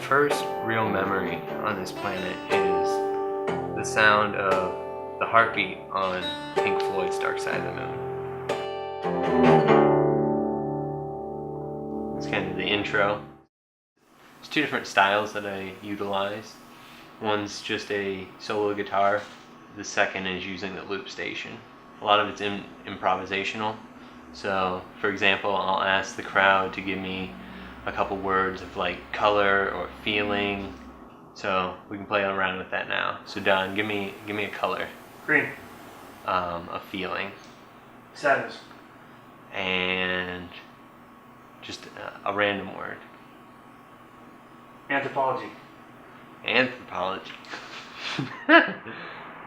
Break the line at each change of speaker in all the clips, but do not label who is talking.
first real memory on this planet is the sound of the heartbeat on Pink Floyd's Dark Side of the Moon. It's kind of the intro. There's two different styles that I utilize. One's just a solo guitar. The second is using the loop station. A lot of it's improvisational. So, for example, I'll ask the crowd to give me a couple words of like color or feeling. So we can play around with that now. So Don, give me a color.
Green.
A feeling.
Sadness.
And just a random word.
Anthropology.
Anthropology.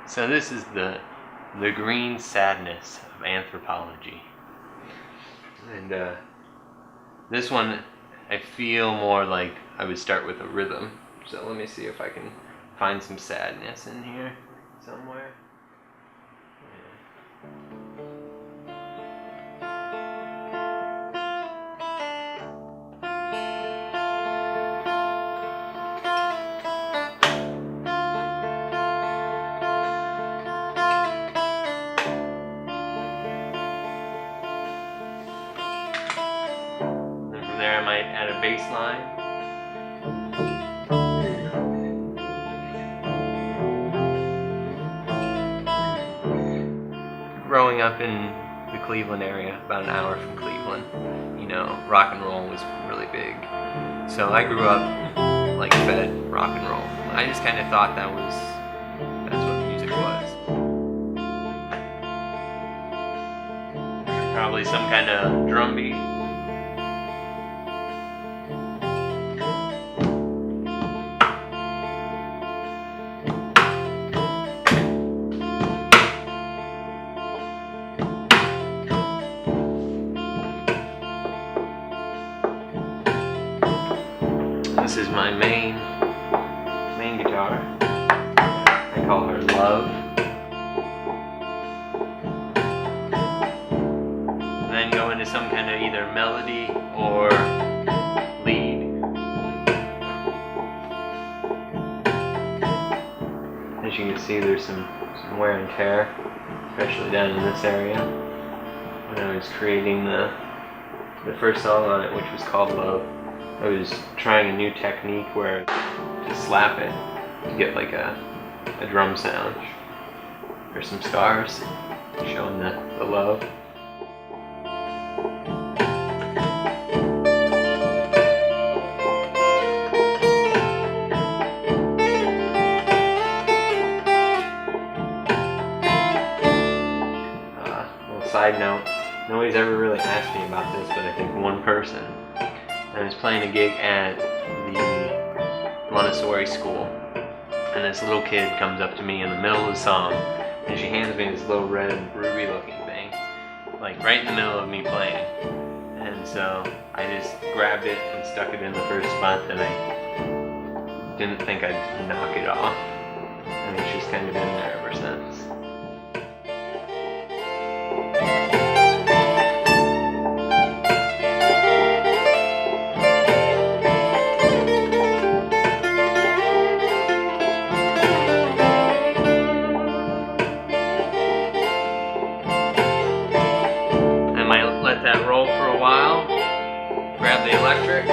So this is the green sadness of anthropology. And this one, I feel more like I would start with a rhythm. So let me see if I can find some sadness in here somewhere. There I might add a bass line. Growing up in the Cleveland area, about an hour from Cleveland, rock and roll was really big. So I grew up like fed rock and roll. I just kind of thought that's what music was. Probably some kind of drum beat. This is my main guitar. I call her Love. And then go into some kind of either melody or lead. As you can see, there's some wear and tear, especially down in this area. When I was creating the first song on it, which was called Love, I was trying a new technique where to slap it to get like a drum sound. There's some scars showing the love. Little side note, nobody's ever really asked me about this, but I think one person. I was playing a gig at the Montessori school, and this little kid comes up to me in the middle of the song, and she hands me this little red ruby looking thing, like right in the middle of me playing. And so I just grabbed it and stuck it in the first spot that I didn't think I'd knock it off, and it's just kind of been there ever since. Let that roll for a while. Grab the electric.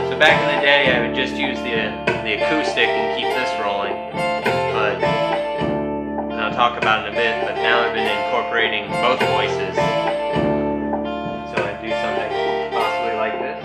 So back in the day, I would just use the acoustic and keep this rolling. But and I'll talk about it in a bit. But now I've been incorporating both voices. So I do something possibly like this.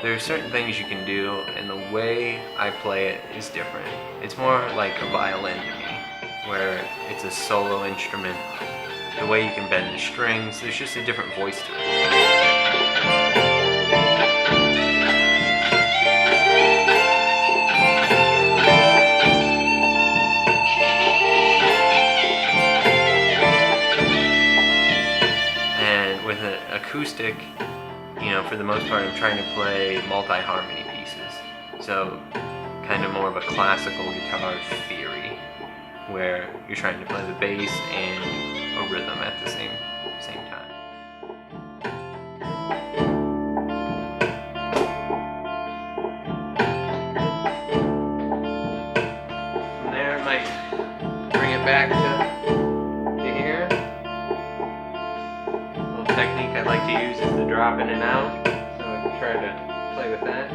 There are certain things you can do, and the way I play it is different. It's more like a violin to me, where it's a solo instrument. The way you can bend the strings, there's just a different voice to it. With an acoustic, for the most part, I'm trying to play multi-harmony pieces. So, kind of more of a classical guitar theory, where you're trying to play the bass and a rhythm at the same time. From there, I might bring it back to here. Technique I like to use is the drop in and out, so I can try to play with that.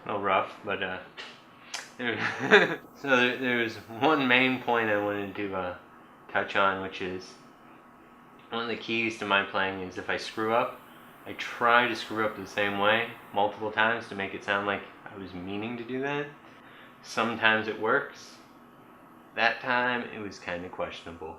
A little rough, but there's one main point I wanted to touch on, which is one of the keys to my playing is if I screw up, I try to screw up the same way multiple times to make it sound like I was meaning to do that. Sometimes it works. That time it was kind of questionable.